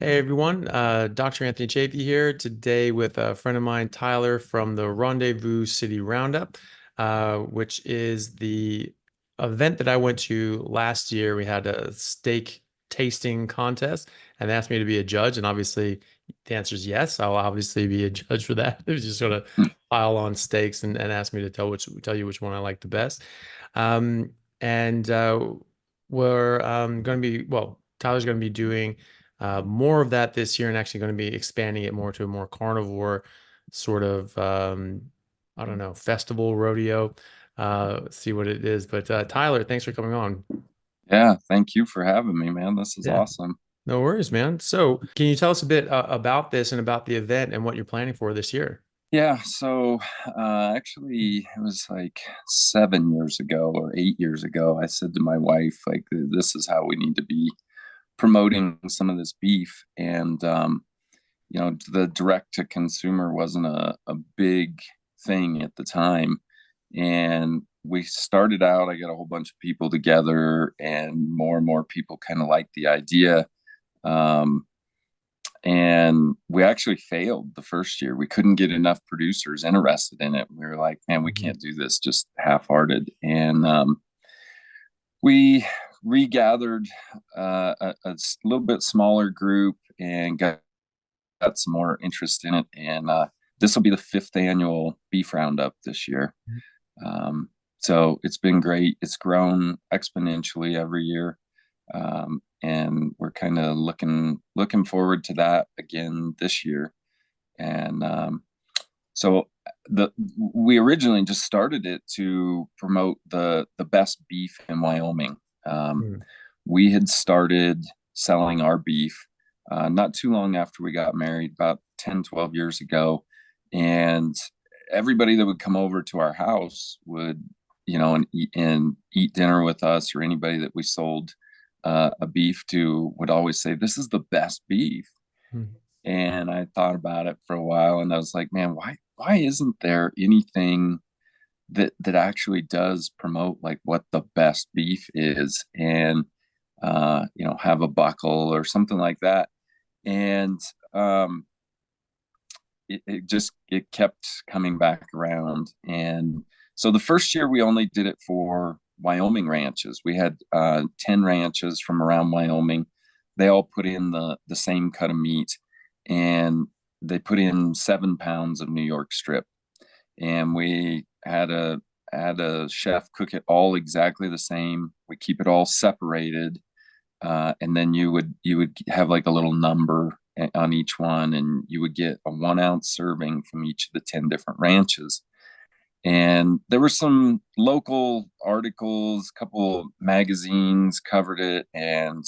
Hey everyone, Dr. Anthony Chaffee here today with a friend of mine, Tyler, from the Rendezvous City Roundup, which is the event that I went to last year. We had a steak tasting contest, and they asked me to be a judge, and obviously the answer is yes. I'll obviously be a judge for that. They're just gonna pile on steaks and ask me to tell you which one I like the best. And we're going to be Tyler's going to be doing more of that this year and actually going to be expanding it more to a more carnivore sort of, I don't know, festival rodeo. See what it is. But Tyler, thanks for coming on. Yeah, thank you for having me, man. This is Yeah, awesome. no worries, man. So, can you tell us a bit about this and about the event and what you're planning for this year? Yeah, so actually, it was like 7 years ago or 8 years ago. I said to my wife, like, this is how we need to be promoting some of this beef. And, the direct to consumer wasn't a big thing at the time. And we started out, I got a whole bunch of people together, and more people kind of liked the idea. Um, and we actually failed the first year. We couldn't get enough producers interested in it. We were like, man, we Mhm. can't do this just half-hearted. And we regathered a little bit smaller group and got some more interest in it. And this will be the fifth annual beef roundup this year. um, so it's been great. It's grown exponentially every year. And we're kind of looking forward to that again this year. And so the we originally just started it to promote the best beef in Wyoming. Um, Mhm. we had started selling our beef not too long after we got married, about 10, 12 years ago. And everybody that would come over to our house would, and eat dinner with us, or anybody that we sold a beef to would always say, "This is the best beef." Mhm. And I thought about it for a while, and I was like, man, why isn't there anything that actually does promote like what the best beef is, and have a buckle or something like that. And um it kept coming back around. And so the first year we only did it for Wyoming ranches. We had 10 ranches from around Wyoming. They all put in the same cut of meat, and they put in 7 pounds of New York strip. And we had a chef cook it all exactly the same. We keep it all separated. And then you would have like a little number on each one, and you would get a 1 ounce serving from each of the 10 different ranches. And there were some local articles, a couple magazines covered it, and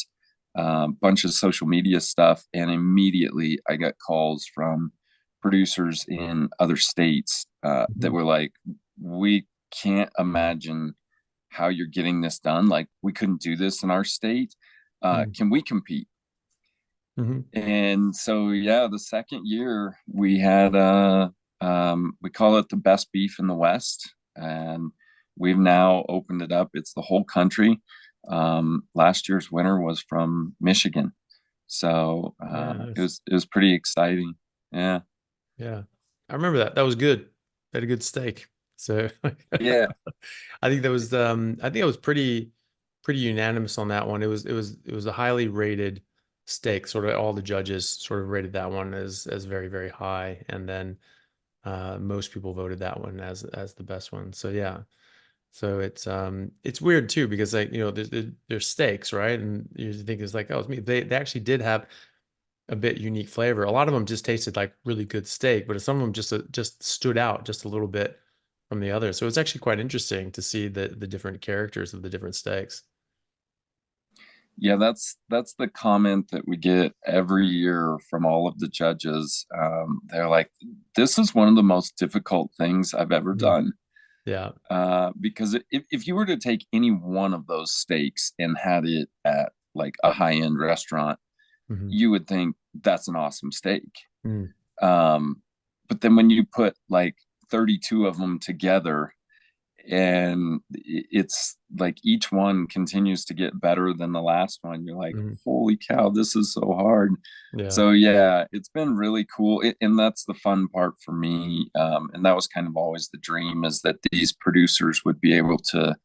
a bunch of social media stuff. And immediately I got calls from producers in other states that Mhm. were like, we can't imagine how you're getting this done. Like, we couldn't do this in our state. Mhm. Can we compete? Mhm. And so, yeah, the second year we had, we call it the best beef in the West. And we've now opened it up. It's the whole country. Last year's winner was from Michigan. So Yeah, it nice. was pretty exciting. Yeah. Yeah. I remember that. That was good. They had a good steak. So Yeah. I think that was I think it was pretty unanimous on that one. It was a highly rated steak. Sort of all the judges sort of rated that one as very, very high. And then most people voted that one as the best one. So yeah. So it's weird too because like there's steaks, right? And you think it's like, oh, it's me. They actually did have a bit unique flavor. A lot of them just tasted like really good steak, but some of them just stood out just a little bit from the others. So it's actually quite interesting to see the different characters of the different steaks. Yeah, that's the comment that we get every year from all of the judges. They're like, "This is one of the most difficult things I've ever Mhm. done." Yeah. Because if you were to take any one of those steaks and had it at like a high end restaurant, Hmm. you would think that's an awesome steak. Mm. Um, but then when you put like 32 of them together, and like each one continues to get better than the last one. You're like, Mhm. holy cow, this is so hard. Yeah. So yeah, it's been really cool. And that's the fun part for me. And that was kind of always the dream, is that these producers would be able to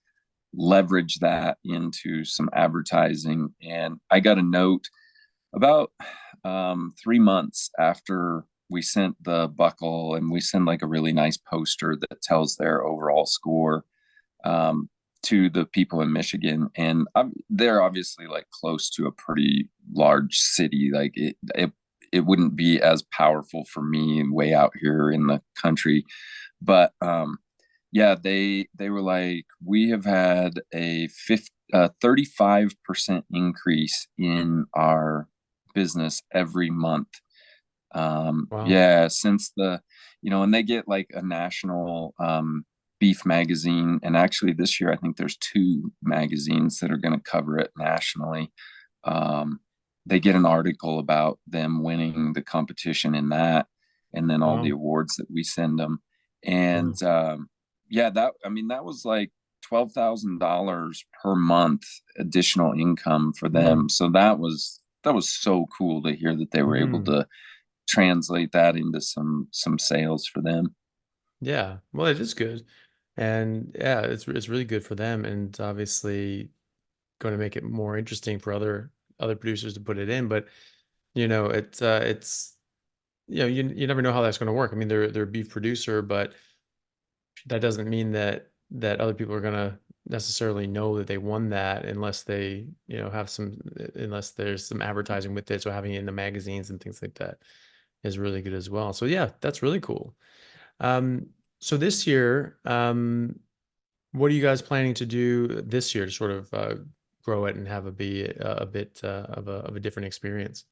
leverage that into some advertising. And I got a note about 3 months after we sent the buckle, and we send like a really nice poster that tells their overall score, um, to the people in Michigan. And they're obviously like close to a pretty large city. Like it wouldn't be as powerful for me way out here in the country. But yeah, they were like, we have had a 35% increase in our business every month. Wow. Yeah, since and they get like a national beef magazine. And actually this year, I think there's two magazines that are going to cover it nationally. Um, they get an article about them winning the competition in that, and then all the Wow. awards that we send them. Wow. And yeah, that was like $12,000 per month additional income for Mm. them. So that was so cool to hear that they were able Mhm. to translate that into some sales for them. Yeah. Well, it is good. And yeah, it's really good for them, and obviously going to make it more interesting for other producers to put it in. But it's you never know how that's going to work. I mean, they're a beef producer, but that doesn't mean that other people are going to necessarily know that they won that unless they have some unless there's some advertising with it. So having it in the magazines and things like that is really good as well. So yeah, that's really cool. Um, so this year, what are you guys planning to do this year to sort of grow it and have it be a bit of a different experience?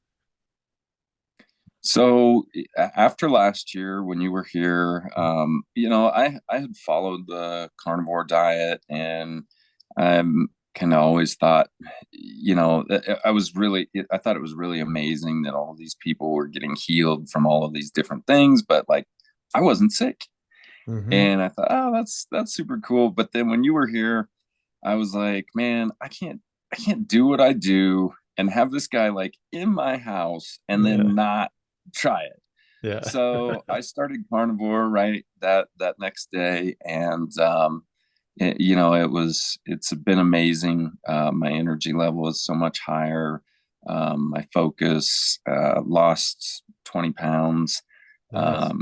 So after last year when you were here, I had followed the carnivore diet, and I'm kind of always thought, I thought it was really amazing that all of these people were getting healed from all of these different things, but like I wasn't sick. Hmm. And I thought, oh, that's super cool. But then when you were here, I was like, man, I can't do what I do and have this guy like in my house and Yeah. then not try it. Yeah. So I started carnivore right that next day, and it's been amazing. My energy level is so much higher. My focus, lost 20 pounds. Nice.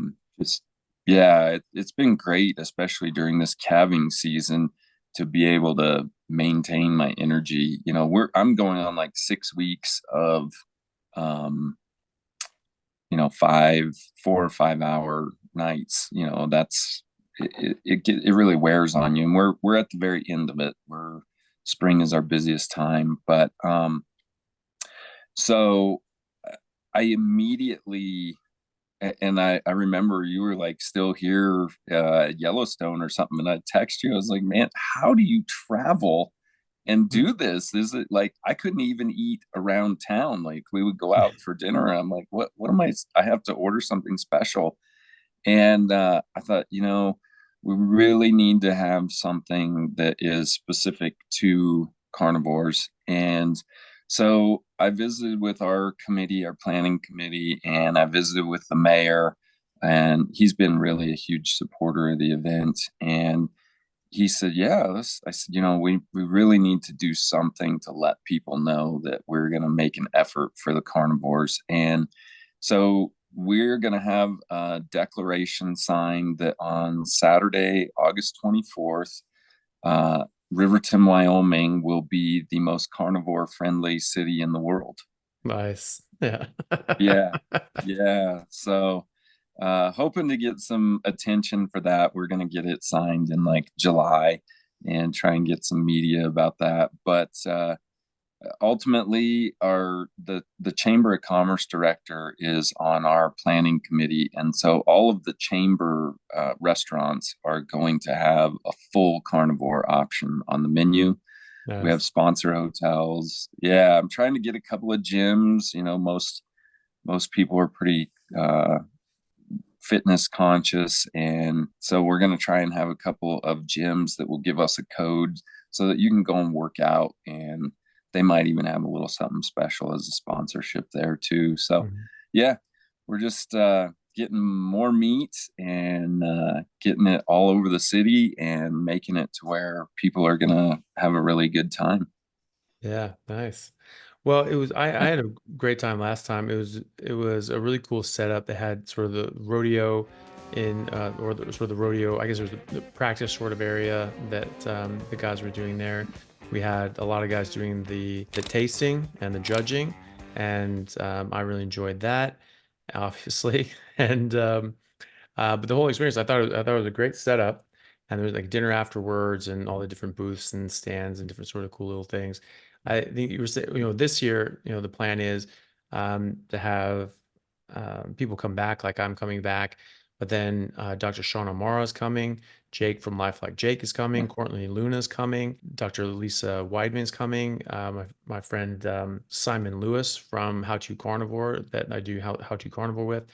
Just yeah, it's been great, especially during this calving season, to be able to maintain my energy. I'm going on like 6 weeks of um, 4 or 5 hour nights. That's it really wears on you, and we're at the very end of it. Spring is our busiest time, but so I immediately, and I remember you were like still here at Yellowstone or something, and I text you. I was like, man, how do you travel and do this? Is it like I couldn't even eat around town? Like we would go out for dinner, and I'm like, what am I have to order something special. And I thought, we really need to have something that is specific to carnivores. And so I visited with our committee, our planning committee, and I visited with the mayor. And he's been really a huge supporter of the event. And he said, yeah, I said, we really need to do something to let people know that we're going to make an effort for the carnivores. And so we're going to have a declaration signed that on Saturday, August 24th, Riverton, Wyoming will be the most carnivore friendly city in the world. Nice. Yeah. Yeah. Yeah. So, hoping to get some attention for that. We're going to get it signed in like July and try and get some media about that. But ultimately, the Chamber of Commerce director is on our planning committee, and so all of the chamber restaurants are going to have a full carnivore option on the menu. We have Nice. sponsor hotels. Yeah, I'm trying to get a couple of gyms. Most people are pretty fitness conscious. And so we're going to try and have a couple of gyms that will give us a code so that you can go and work out, and they might even have a little something special as a sponsorship there too. So Mhm. yeah, we're just getting more meat and getting it all over the city and making it to where people are going to have a really good time. Yeah, nice. Well, I Yeah. had a great time last time. It was a really cool setup. They had sort of the rodeo in or sort of the rodeo, I guess there's the practice sort of area that the guys were doing there. We had a lot of guys doing the tasting and the judging, and I really enjoyed that, obviously. And but the whole experience, I thought it was a great setup, and there was like dinner afterwards, and all the different booths and stands and different sort of cool little things. I think you were saying, this year, the plan is to have people come back, like I'm coming back, but then Dr. Sean Amara is coming, Jake from Life Like Jake is Yeah. coming, Courtney Luna is coming, Dr. Lisa Wiedeman is coming, my friend Simon Lewis from How to Carnivore that I do How to Carnivore with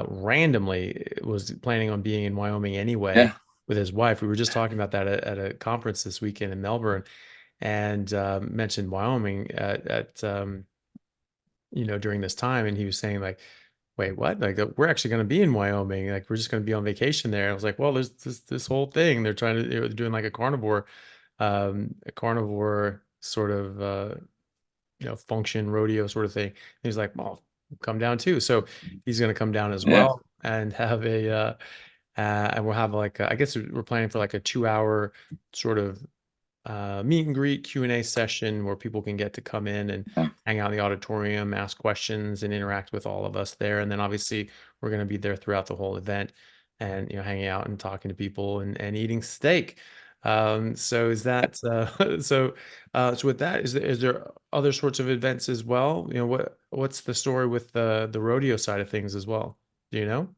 randomly was planning on being in Wyoming anyway Yeah. with his wife. We were just talking about that at a conference this weekend in Melbourne, and mentioned Wyoming at during this time, and he was saying like, "Wait, what? Like we're actually going to be in Wyoming? Like we're just going to be on vacation there?" I was like, "Well, there's this whole thing. They're trying to they're doing like a carnivore sort of function rodeo sort of thing." And he's like, "Well, come down too." So he's going to come down as Yeah. well and have and we'll have like I guess we're planning for like a 2 hour sort of meet and greet Q&A session where people can get to come in and Yeah. hang out in the auditorium, ask questions, and interact with all of us there. And then obviously we're going to be there throughout the whole event, and hanging out and talking to people and eating steak. So is that so with that, is there other sorts of events as well? What's the story with the rodeo side of things as well? Do you know?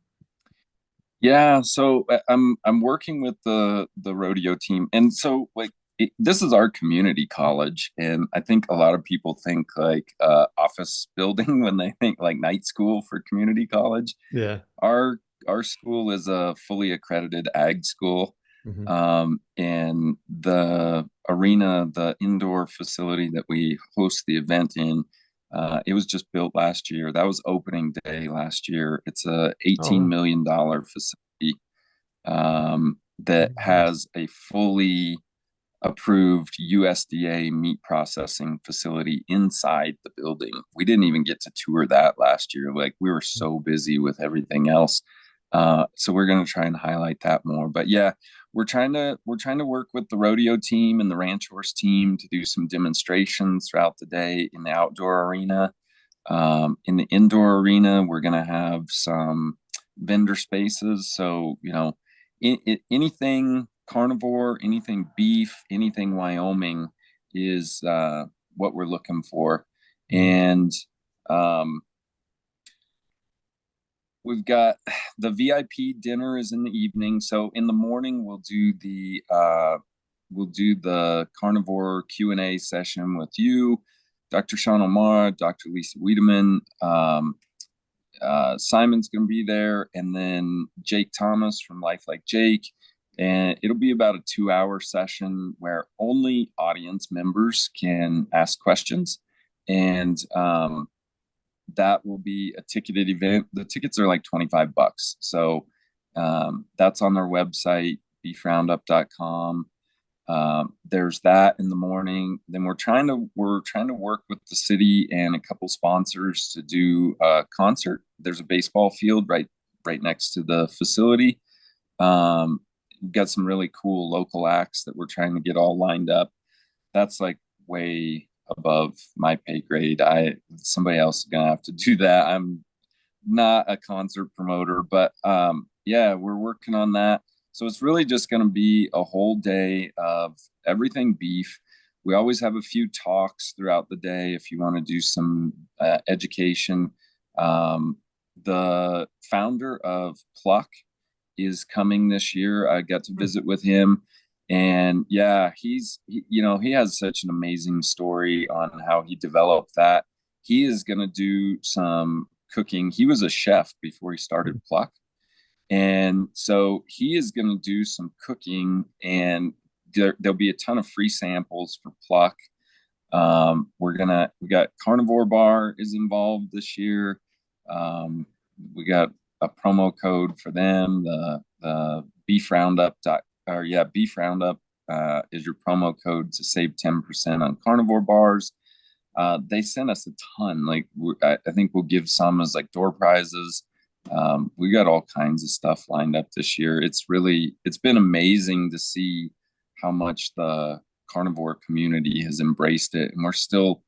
Yeah, so I'm working with the rodeo team, and so like this is our community college, and I think a lot of people think like office building when they think like night school for community college. Yeah. Our our school is a fully accredited ag school, Hmm. and the arena, the indoor facility that we host the event in, it was just built last year. That was opening day last year. It's a Oh, $18 wow. million facility that Oh, nice. has a fully approved USDA meat processing facility inside the building. We didn't even get to tour that last year. Like we were so busy with everything else. So we're going to try and highlight that more. But yeah, we're trying to work with the rodeo team and the ranch horse team to do some demonstrations throughout the day in the outdoor arena. In the indoor arena, we're going to have some vendor spaces. So, anything carnivore, anything beef, anything Wyoming is what we're looking for. Mhm. And um, we've got the VIP dinner is in the evening. So in the morning, we'll do the carnivore Q&A session with you, Dr. Sean Omar, Dr. Lisa Wiedeman. Simon's going to be there, and then Jake Thomas from Life Like Jake. And it'll be about a 2 hour session where only audience members can ask questions. And that will be a ticketed event. The tickets are like $25. So that's on their website, beefroundup.com. There's that in the morning. Then we're trying to work with the city and a couple sponsors to do a concert. There's a baseball field right next to the facility. We've got some really cool local acts that we're trying to get all lined up. That's like way above my pay grade. Somebody else is gonna have to do that. I'm not a concert promoter, but yeah, we're working on that. So it's really just going to be a whole day of everything beef. We always have a few talks throughout the day if you want to do some education. The founder of Pluck is coming this year. I got to Hmm. visit with him, and yeah, he has such an amazing story on how he developed that. He is going to do some cooking. He was a chef before he started Pluck, And so he is going to do some cooking, and there'll be a ton of free samples for pluck. We got Carnivore Bar is involved this year. We got a promo code for them. The Beef Roundup Beef Roundup is your promo code to save 10% on carnivore bars. They sent us a ton. Like I think we'll give some as like door prizes. We got all kinds of stuff lined up this year. It's been amazing to see how much the carnivore community has embraced it. And we're still,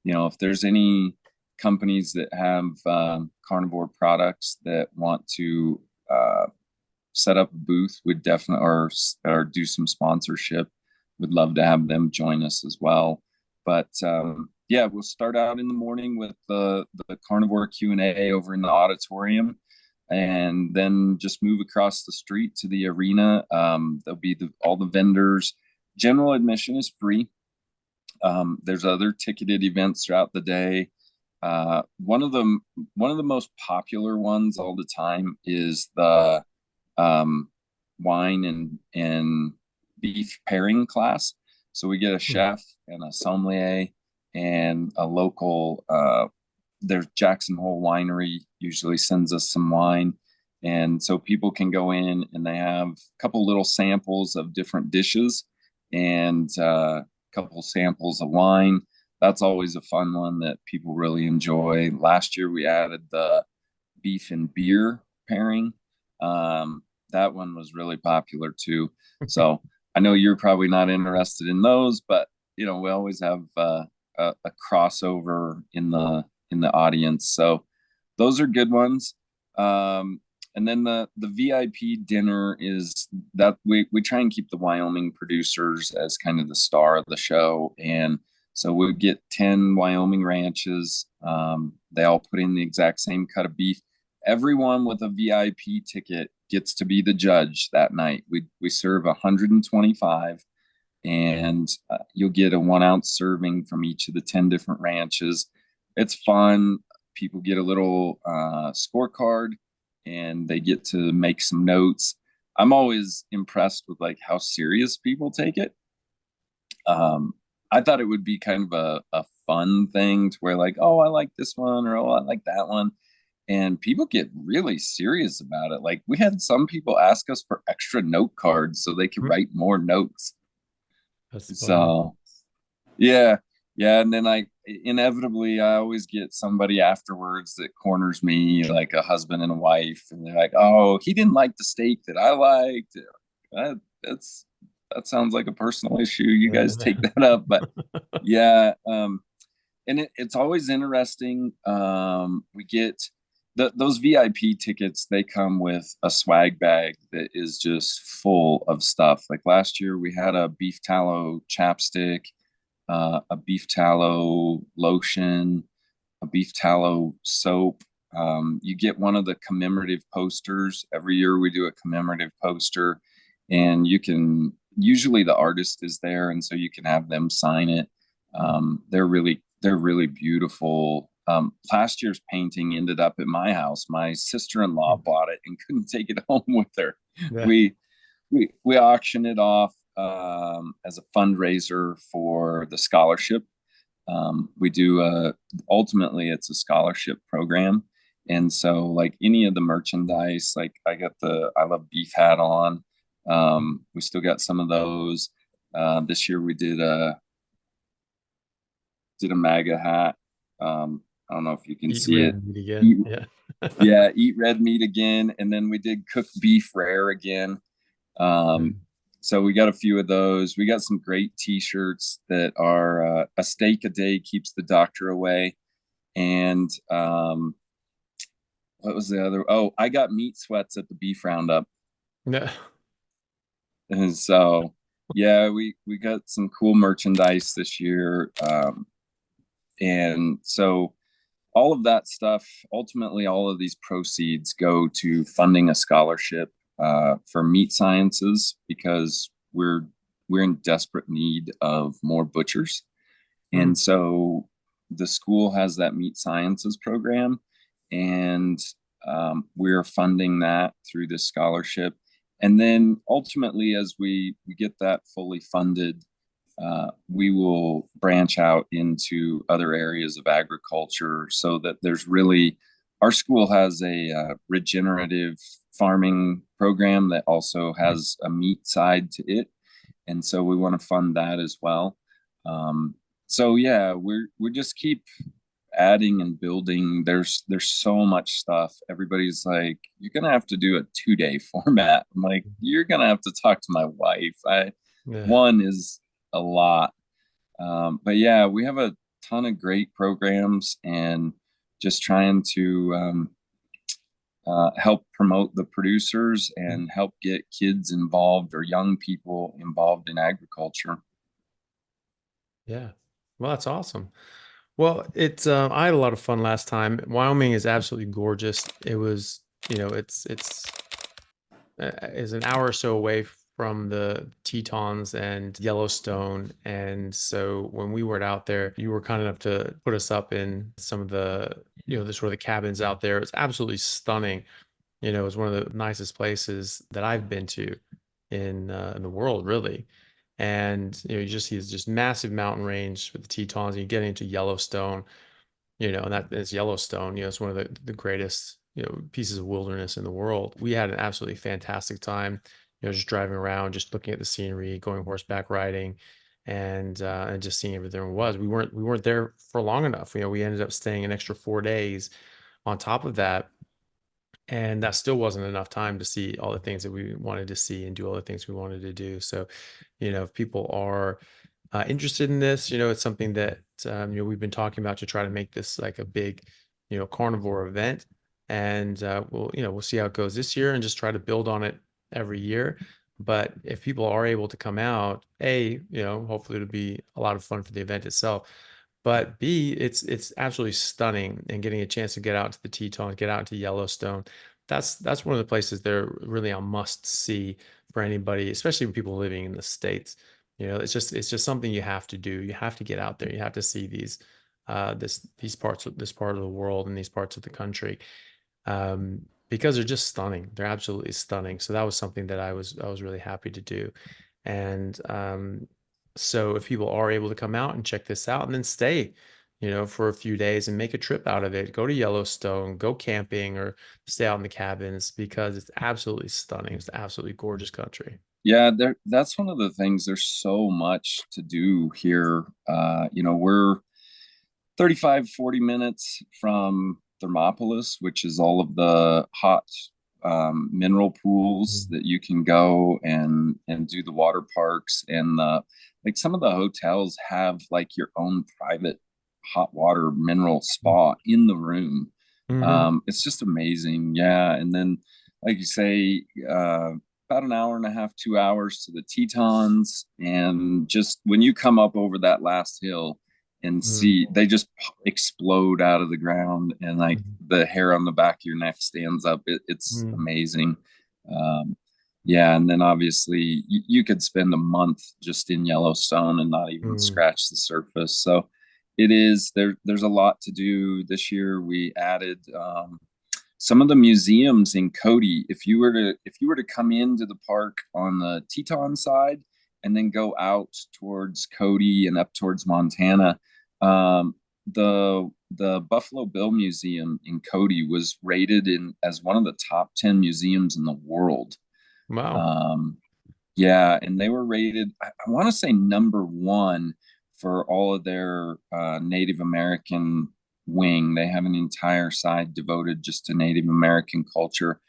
if there's any companies that have carnivore products that want to set up a booth, would definitely, or do some sponsorship, would love to have them join us as well. But yeah, we'll start out in the morning with the carnivore Q&A over in the auditorium, and then just move across the street to the arena. There'll be all the vendors. General admission is free. There's other ticketed events throughout the day. One of the most popular ones all the time is the wine and beef pairing class. So we get a chef and a sommelier and a local, there's Jackson Hole Winery usually sends us some wine. And so people can go in and they have a couple little samples of different dishes and a couple samples of wine. That's always a fun one that people really enjoy. Last year we added the beef and beer pairing. That one was really popular too. So I know you're probably not interested in those, but we always have a crossover in the audience. So those are good ones. And then the VIP dinner is that we try and keep the Wyoming producers as kind of the star of the show. And so we get 10 Wyoming ranches. They all put in the exact same cut of beef. Everyone with a VIP ticket gets to be the judge that night. We serve 125, and you'll get a 1 ounce serving from each of the 10 different ranches. It's fun. People get a little scorecard, and they get to make some notes. I'm always impressed with like how serious people take it. I thought it would be kind of a fun thing to where like, oh, I like this one, or oh, I like that one. And people get really serious about it. Like we had some people ask us for extra note cards so they could write more notes. That's So yeah. And then I always get somebody afterwards that corners me, like a husband and a wife, and they're like, "Oh, he didn't like the steak that I liked." That sounds like a personal issue. You guys take that up, but yeah. And it's always interesting. We get those VIP tickets. They come with a swag bag that is just full of stuff. Like last year, we had a beef tallow chapstick, a beef tallow lotion, a beef tallow soap. You get one of the commemorative posters. Every year we do a commemorative poster, and usually the artist is there, and so you can have them sign it. They're really beautiful. Last year's painting ended up at my house. My sister-in-law bought it and couldn't take it home with her. Yeah. We auctioned it off as a fundraiser for the scholarship. We do ultimately it's a scholarship program, and so like any of the merchandise, like I got the I Love Beef hat on. We still got some of those. This year we did a MAGA hat. I don't know if you can see it. Eat red meat again. And then we did cooked beef rare again. So we got a few of those. We got some great t-shirts that are a steak a day keeps the doctor away. And what was the other? Oh, I got meat sweats at the Beef Roundup. Yeah. And so, yeah, we got some cool merchandise this year. And so all of that stuff, ultimately, all of these proceeds go to funding a scholarship for meat sciences, because we're in desperate need of more butchers. And so the school has that meat sciences program, and We're funding that through this scholarship. And then ultimately, as we get that fully funded, we will branch out into other areas of agriculture so that there's really, our school has a regenerative farming program that also has a meat side to it. And so we want to fund that as well. So yeah, we just keep adding and building. There's so much stuff. Everybody's like, you're gonna have to do a 2-day format. I'm like, you're gonna have to talk to my wife. Yeah. One is a lot. But yeah, we have a ton of great programs and just trying to help promote the producers and help get kids involved or young people involved in agriculture. Yeah. Well, that's awesome. Well, I had a lot of fun last time. Wyoming is absolutely gorgeous. It was, is an hour or so away from the Tetons and Yellowstone. And so when we were out there, you were kind enough to put us up in some of the sort of the cabins out there. It's absolutely stunning. It was one of the nicest places that I've been to in the world, really. And you just see this just massive mountain range with the Tetons, and you get into Yellowstone, and that is Yellowstone. It's one of the greatest, pieces of wilderness in the world. We had an absolutely fantastic time, just driving around, just looking at the scenery, going horseback riding, and just seeing everything there was. We weren't there for long enough. We ended up staying an extra 4 days on top of that, and that still wasn't enough time to see all the things that we wanted to see and do all the things we wanted to do. So, if people are interested in this, it's something that we've been talking about to try to make this like a big, carnivore event, and we'll see how it goes this year and just try to build on it every year. But if people are able to come out, hopefully it'll be a lot of fun for the event itself. But B, it's absolutely stunning, and getting a chance to get out to the Tetons, get out to Yellowstone. That's one of the places they're really a must see for anybody, especially people living in the States. It's just something you have to do. You have to get out there. You have to see this part of the world and these parts of the country, because they're just stunning. They're absolutely stunning. So that was something that I was really happy to do. And so if people are able to come out and check this out and then stay, for a few days and make a trip out of it, go to Yellowstone, go camping, or stay out in the cabins, because it's absolutely stunning. It's absolutely gorgeous country. Yeah, that's one of the things. There's so much to do here. We're 35, 40 minutes from Thermopolis, which is all of the hot mineral pools Mhm. that you can go and do the water parks. And like some of the hotels have like your own private hot water mineral spa in the room. Mhm. It's just amazing. Yeah. And then, like you say, about an hour and a half, 2 hours to the Tetons. And just when you come up over that last hill and Mhm. see, they just explode out of the ground, and like Mhm. the hair on the back of your neck stands up. It's Mhm. amazing. Um, yeah. And then obviously you could spend a month just in Yellowstone and not even Mhm. scratch the surface. So it is there's a lot to do. This year we added some of the museums in Cody. If you were to come into the park on the Teton side and then go out towards Cody and up towards Montana, the Buffalo Bill Museum in Cody was rated in as one of the top 10 museums in the world. Wow. Um, yeah, and they were rated, I want to say number one for all of their Native American wing. They have an entire side devoted just to Native American culture.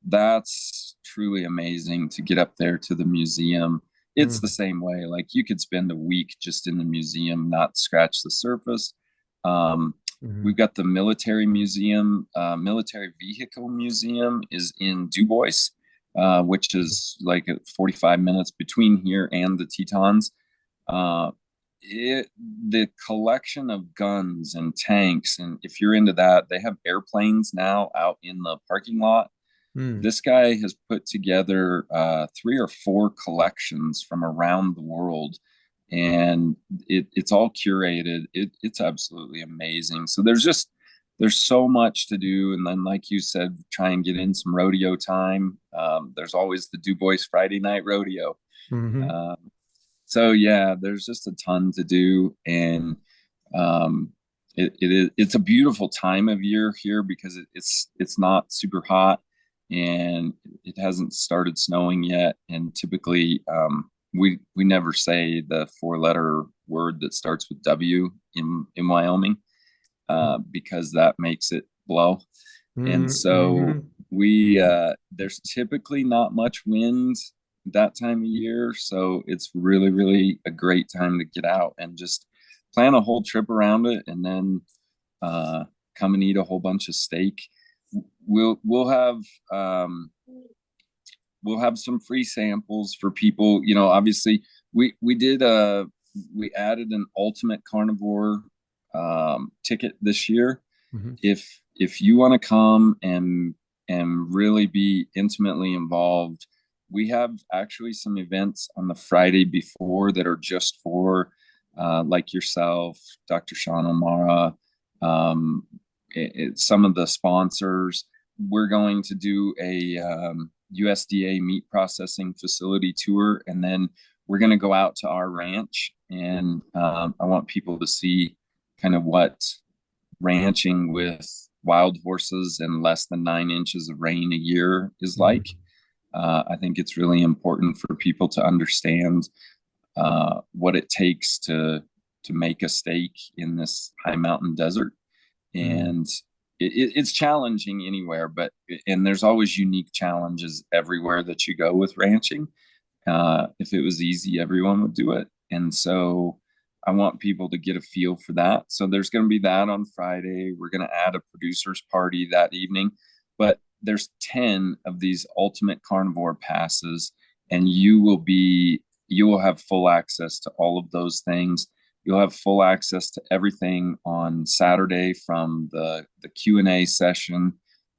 That's truly amazing to get up there to the museum. It's the Mhm. same way. Like you could spend a week just in the museum, not scratch the surface. Um, Mhm. we've got the military museum, military vehicle museum is in Du Bois, which is like 45 minutes between here and the Tetons. Uh, the collection of guns and tanks, and if you're into that, they have airplanes now out in the parking lot. Mhm. This guy has put together 3 or 4 collections from around the world, and it's all curated. It's absolutely amazing. So there's so much to do. And then, like you said, try and get in some rodeo time. There's always the Du Bois Friday night rodeo. Hmm. Um, so yeah, there's just a ton to do, and um, it's a beautiful time of year here because it's not super hot, and it hasn't started snowing yet. And typically, we never say the four-letter word that starts with W in Wyoming, because that makes it blow. And so Hmm. we there's typically not much wind that time of year, so it's really a great time to get out and just plan a whole trip around it, and then uh, come and eat a whole bunch of steak. We'll have um, we'll have some free samples for people. You know, obviously we did we added an ultimate carnivore ticket this year. Hmm. If you want to come and really be intimately involved, we have actually some events on the Friday before that are just for like yourself, Dr. Sean O'Mara, um, some of the sponsors. We're going to do a USDA meat processing facility tour, and then we're going to go out to our ranch, and I want people to see kind of what ranching with wild horses and less than 9 inches of rain a year is like. I think it's really important for people to understand what it takes to make a steak in this high mountain desert, Hmm. and it's challenging anywhere, but and there's always unique challenges everywhere that you go with ranching. If it was easy, everyone would do it. And so I want people to get a feel for that. So there's going to be that on Friday. We're going to add a producers party that evening, but there's 10 of these ultimate carnivore passes, and you will have full access to all of those things. You'll have full access to everything on Saturday, from the Q&A session,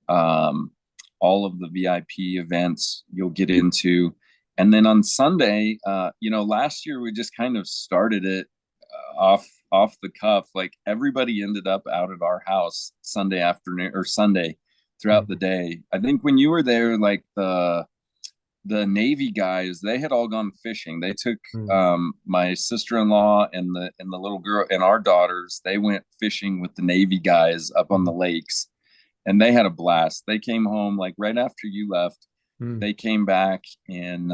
um, all of the VIP events you'll get into. And then on Sunday, last year we just kind of started it off the cuff. Like, everybody ended up out at our house Sunday afternoon or Sunday throughout the Hmm. day. I think when you were there, like the Navy guys, they had all gone fishing. They took my sister-in-law and the little girl and our daughters. They went fishing with the Navy guys up on the Hmm. lakes, and they had a blast. They came home like right after you left. Hmm. They came back, and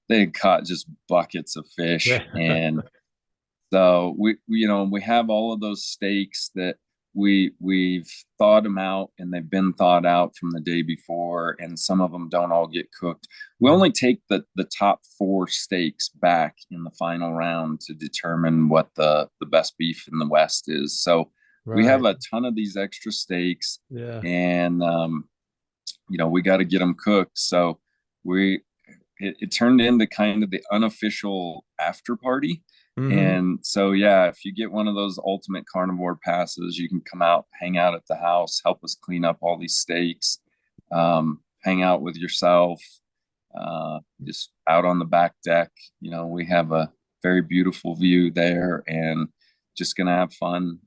they had caught just buckets of fish. Yeah. And so we have all of those steaks that we've thawed them out, and they've been thawed out from the day before, and some of them don't all get cooked. We Mhm. only take the top four steaks back in the final round to determine what the best beef in the West is. So we have Right. a ton of these extra steaks, Yeah. and we got to get them cooked. So we it turned into kind of the unofficial after party. Hmm. And so, yeah, if you get one of those ultimate carnivore passes, you can come out, hang out at the house, help us clean up all these steaks, hang out with yourself, just out on the back deck. We have a very beautiful view there, and just gonna have fun,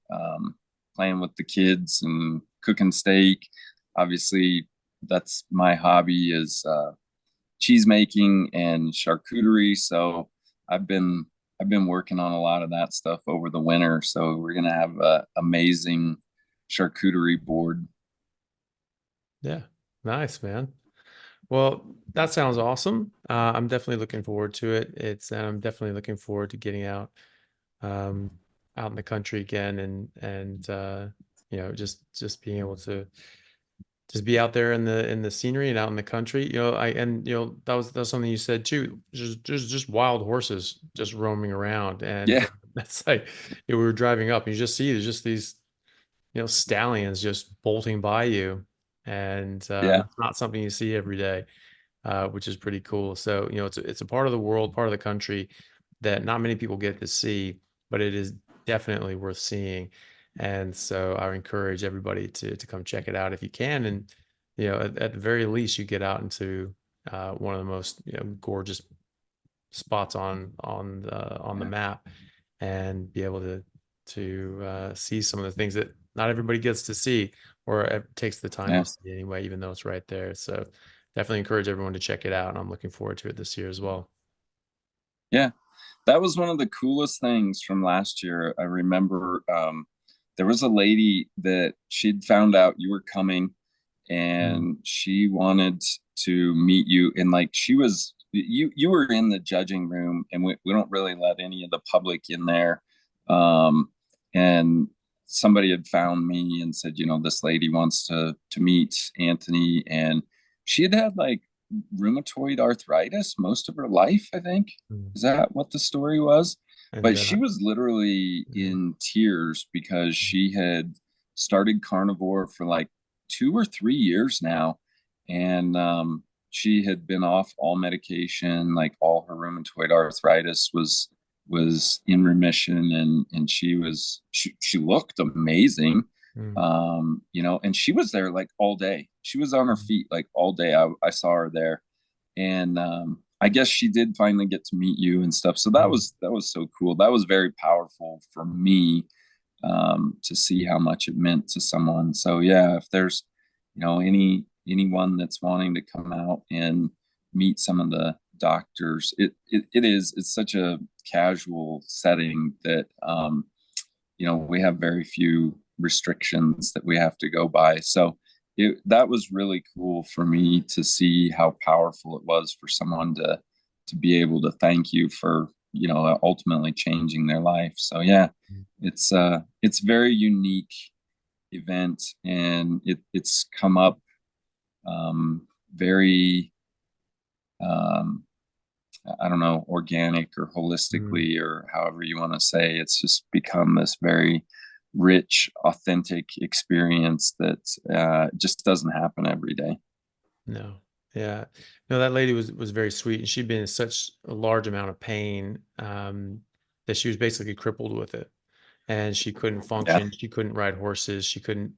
playing with the kids and cooking steak. Obviously, that's my hobby, is cheese making and charcuterie. So I've been I've been working on a lot of that stuff over the winter. So we're gonna have a amazing charcuterie board. Yeah. Nice, man. Well, that sounds awesome. I'm definitely looking forward to it. I'm definitely looking forward to getting um, out in the country again, and just being able to just be out there in the scenery and out in the country. That was something you said too. Just wild horses just roaming around, and Yeah, that's like, we were driving up, and you just see there's just these stallions just bolting by you, and yeah, it's not something you see every day, which is pretty cool. So, it's a part of the world, part of the country that not many people get to see, but it is definitely worth seeing. And so I would encourage everybody to come check it out if you can. And, at the very least, you get out into one of the most, gorgeous spots on the yeah, map, and be able to see some of the things that not everybody gets to see or takes the time Yeah. to see anyway, even though it's right there. So definitely encourage everyone to check it out. And I'm looking forward to it this year as well. Yeah. That was one of the coolest things from last year. I remember there was a lady that she'd found out you were coming, Mm, and she wanted to meet you, and like she was you were in the judging room, and we don't really let any of the public in there. And somebody had found me and said, this lady wants to meet Anthony, and she had like rheumatoid arthritis most of her life, I think. mm. Is that what the story was? And But she was literally yeah. in tears because Mm, she had started carnivore for like 2 or 3 years now. And she had been off all medication, like all her rheumatoid arthritis was in remission, and she looked amazing. mm, And she was there like all day. She was on her mm, feet like all day. I saw her there, and I guess she did finally get to meet you and stuff. So mm. that was so cool. That was very powerful for me, to see how much it meant to someone. So yeah, if there's anyone that's wanting to come out and meet some of the doctors, it's such a casual setting that we have very few restrictions that we have to go by. So that was really cool for me to see how powerful it was for someone to be able to thank you for ultimately changing their life. So yeah, Mm. it's very unique event, and it's come up very um, I don't know, organic or Mm. holistically, or however you want to say. It's just become this very rich, authentic experience that just doesn't happen every day. No. Yeah. No, that lady was very sweet, and she'd been in such a large amount of pain that she was basically crippled with it. And she couldn't Yeah, function. She couldn't ride horses. She couldn't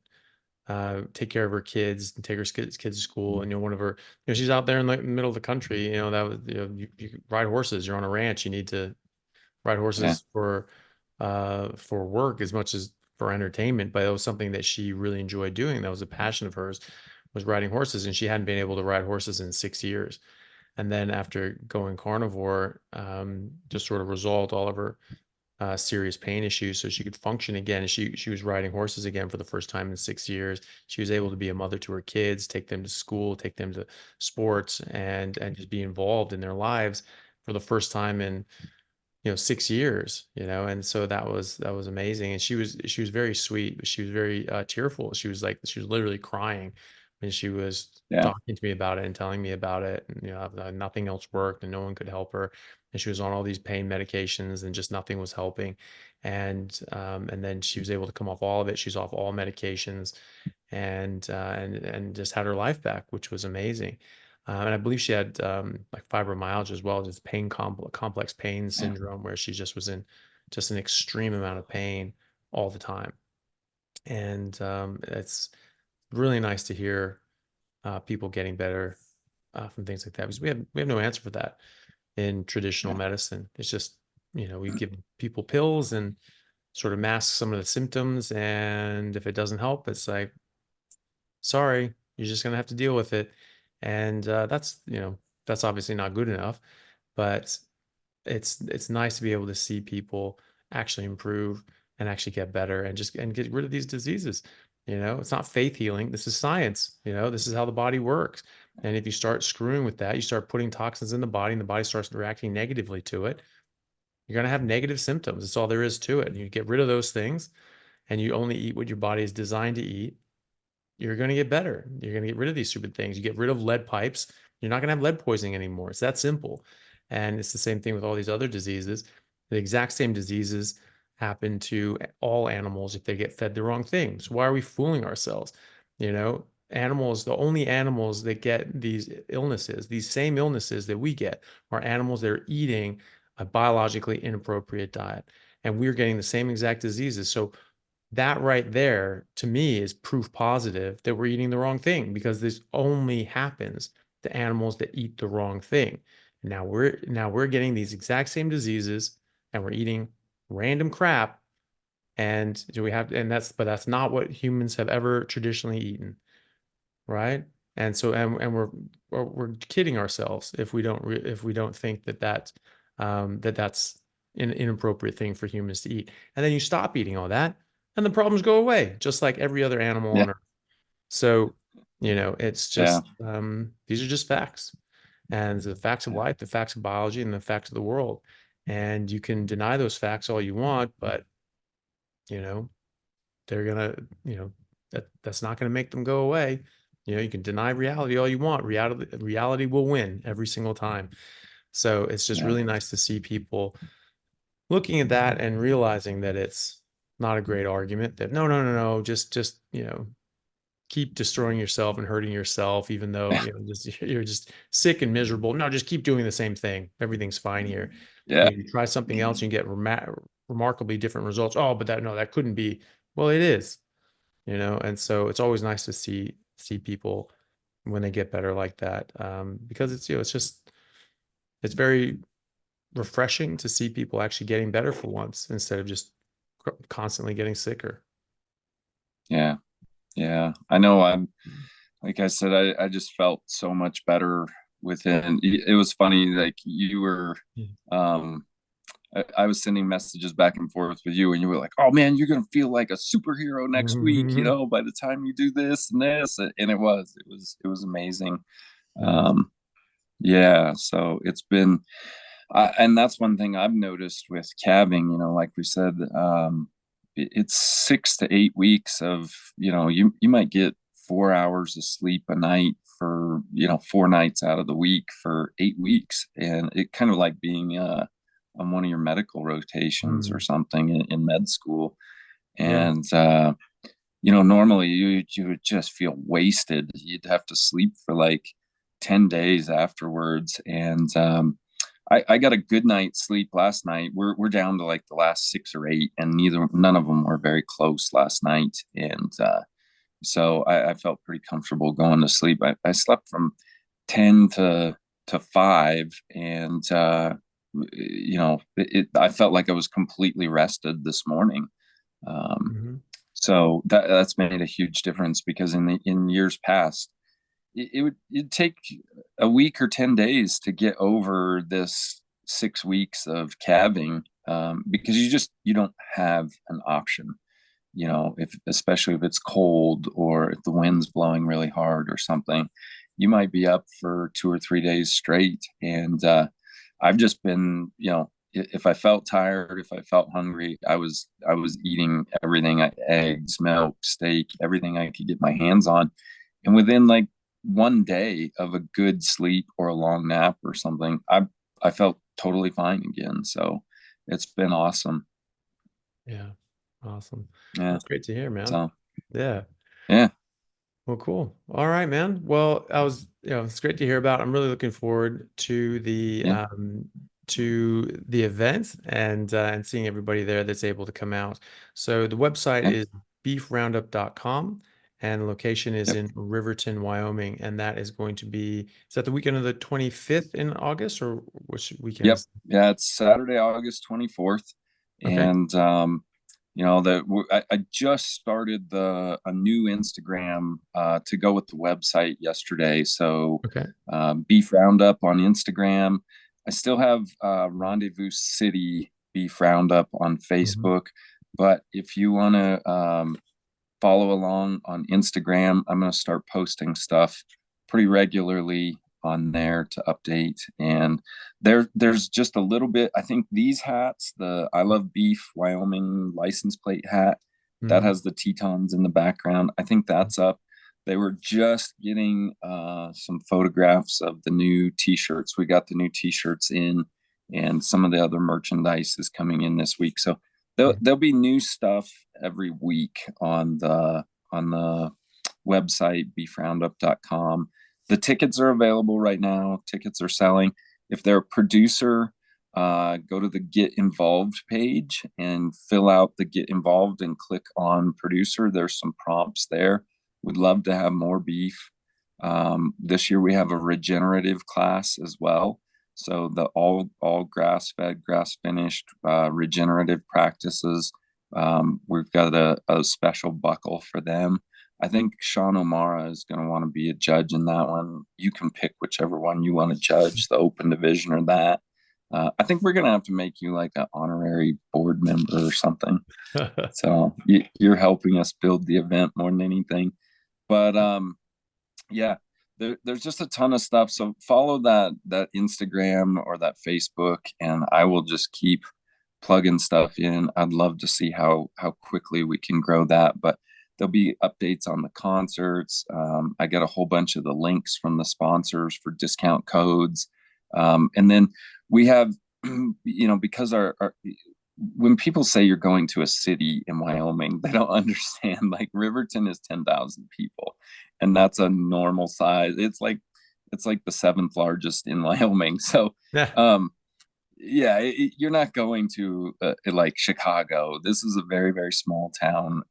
take care of her kids and take her kids to school. And one of her, she's out there in the middle of the country. That was, you ride horses. You're on a ranch. You need to ride yeah, horses for work as much as for entertainment. But it was something that she really enjoyed doing. That was a passion of hers, was riding horses, and she hadn't been able to ride horses in 6 years. And then after going carnivore, just sort of resolved all of her serious pain issues so she could function again. And she was riding horses again for the first time in 6 years. She was able to be a mother to her kids, take them to school, take them to sports, and just be involved in their lives for the first time in 6 years. And so that was amazing. And she was very sweet, but she was very tearful. She was literally crying when she was yeah, talking to me about it and telling me about it. And nothing else worked and no one could help her, and she was on all these pain medications and just nothing was helping. And then she was able to come off all of it. She's off all medications, and just had her life back, which was amazing. And I believe she had like fibromyalgia as well, just complex pain yeah, syndrome, where she just was in just an extreme amount of pain all the time. And it's really nice to hear people getting better from things like that, because we have no answer for that in traditional yeah, medicine. It's just, we give people pills and sort of mask some of the symptoms, and if it doesn't help, it's like, sorry, you're just gonna have to deal with it. And that's obviously not good enough, but it's nice to be able to see people actually improve and actually get better and get rid of these diseases. It's not faith healing. This is science. This is how the body works. And if you start screwing with that, you start putting toxins in the body, and the body starts reacting negatively to it, you're going to have negative symptoms. That's all there is to it. And you get rid of those things, and you only eat what your body is designed to eat, you're going to get better. You're going to get rid of these stupid things. You get rid of lead pipes, you're not going to have lead poisoning anymore. It's that simple. And it's the same thing with all these other diseases. The exact same diseases happen to all animals if they get fed the wrong things. Why are we fooling ourselves? Animals, the only animals that get these illnesses, these same illnesses that we get, are animals that are eating a biologically inappropriate diet. And we're getting the same exact diseases. So that right there to me is proof positive that we're eating the wrong thing, because this only happens to animals that eat the wrong thing. Now we're getting these exact same diseases, and we're eating random crap And do we have, and that's not what humans have ever traditionally eaten, right? And so, and we're kidding ourselves if if we don't think that's an inappropriate thing for humans to eat. And then you stop eating all that, and the problems go away, just like every other animal Yeah. on Earth. So, it's Yeah. just these are just facts, and the facts of Yeah. life, the facts of biology, and the facts of the world. And you can deny those facts all you want, but you know, they're gonna, that's not gonna make them go away. You can deny reality all you want. Reality will win every single time. So it's just Yeah. really nice to see people looking at that and realizing that it's not a great argument. That no, no, no, no, just keep destroying yourself and hurting yourself, even though just you're just sick and miserable. No, just keep doing the same thing. Everything's fine here. Yeah. You try something else, and you get remarkably different results. Oh, but that couldn't be. Well, it is, and so it's always nice to see people when they get better like that, because it's very refreshing to see people actually getting better for once instead of just constantly getting sicker. Yeah. Yeah. I know. Like I said, I just felt so much better within. It was funny, like you were, Mm. um, I was sending messages back and forth with you, and you were like, "Oh man, you're gonna feel like a superhero next week, by the time you do this and this." And it was amazing. Nice. Um, yeah, so it's been, and that's one thing I've noticed with calving. Like we said, it's 6 to 8 weeks of, you might get 4 hours of sleep a night for 4 nights out of the week for 8 weeks, and it kind of like being on one of your medical rotations or Mm. something in med school. Yeah. And normally you would just feel wasted. You'd have to sleep for like 10 days afterwards. And I got a good night's sleep last night. We're down to like the last 6 or 8, and none of them were very close last night. And so I felt pretty comfortable going to sleep. I slept from 10 to 5, and I felt like I was completely rested this morning. Um, Hmm. so that's made a huge difference, because in years past, it'd take a week or 10 days to get over this 6 weeks of calving, because you don't have an option. If especially if it's cold, or if the wind's blowing really hard or something, you might be up for 2 or 3 days straight. And I've just been, if I felt tired, if I felt hungry, I was eating everything, eggs, milk, steak, everything I could get my hands on. And within like one day of a good sleep or a long nap or something, I felt totally fine again. So it's been awesome. Yeah. Awesome. Yeah. That's great to hear, man. So Yeah. yeah. Well, cool. All right, man. Well, it's great to hear about. I'm really looking forward Yeah. to the event and seeing everybody there that's able to come out. So the website Yeah. is beefroundup.com, and the location is Yep. in Riverton, Wyoming, and that is going to be, is that the weekend of the 25th in August, or which weekend Yep. is? Yeah. It's Saturday, August 24th. Okay. And, I just started a new Instagram to go with the website yesterday. So Okay. Beef Roundup on Instagram. I still have Rendezvous City Beef Roundup on Mhm. Facebook. But if you want to follow along on Instagram, I'm going to start posting stuff pretty regularly on there to update. And there's just a little bit. I think these hats, the I Love Beef Wyoming license plate hat, that Mhm. has the Tetons in the background. I think that's up. They were just getting some photographs of the new T-shirts. We got the new T-shirts in, and some of the other merchandise is coming in this week. So there'll be new stuff every week on the website beefroundup.com. The tickets are available right now. Tickets are selling. If they're a producer, go to the Get Involved page and fill out the Get Involved and click on producer. There's some prompts there. We'd love to have more beef. This year we have a regenerative class as well. So the all grass fed, grass finished regenerative practices We've got a special buckle for them. I think Sean O'Mara is going to want to be a judge in that one. You can pick whichever one you want to judge, the open division or that. I think we're going to have to make you like an honorary board member or something. So you're helping us build the event more than anything. But yeah, there's just a ton of stuff. So follow that Instagram or that Facebook, and I will just keep plugging stuff in. I'd love to see how quickly we can grow that. But there'll be updates on the concerts. I get a whole bunch of the links from the sponsors for discount codes. And then we have, because our when people say you're going to a city in Wyoming, they don't understand. Like Riverton is 10,000 people, and that's a normal size. It's like the seventh largest in Wyoming. So, Yeah. Yeah, you're not going to like Chicago. This is a very, very small town.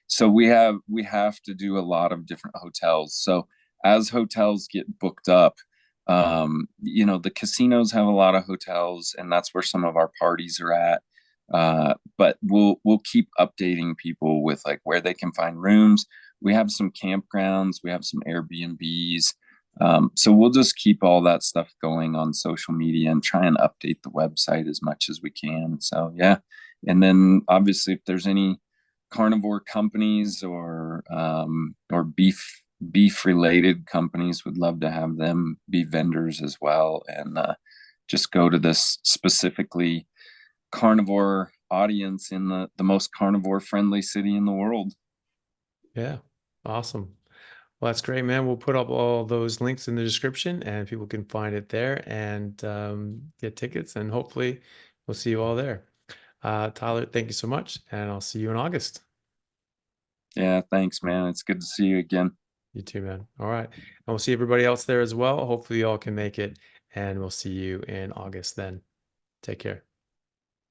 So we have to do a lot of different hotels. So as hotels get booked up, the casinos have a lot of hotels, and that's where some of our parties are at. But we'll keep updating people with like where they can find rooms. We have some campgrounds, we have some Airbnbs. So we'll just keep all that stuff going on social media and try and update the website as much as we can. So yeah. And then obviously if there's any carnivore companies or beef related companies, would love to have them be vendors as well, and just go to this specifically carnivore audience in the most carnivore friendly city in the world. Yeah. Awesome. Well, that's great, man. We'll put up all those links in the description and people can find it there and get tickets, and hopefully we'll see you all there. Tyler, thank you so much, and I'll see you in August. Yeah, thanks, man. It's good to see you again. You too, man. All right. And we'll see everybody else there as well. Hopefully you all can make it, and we'll see you in August then. Take care.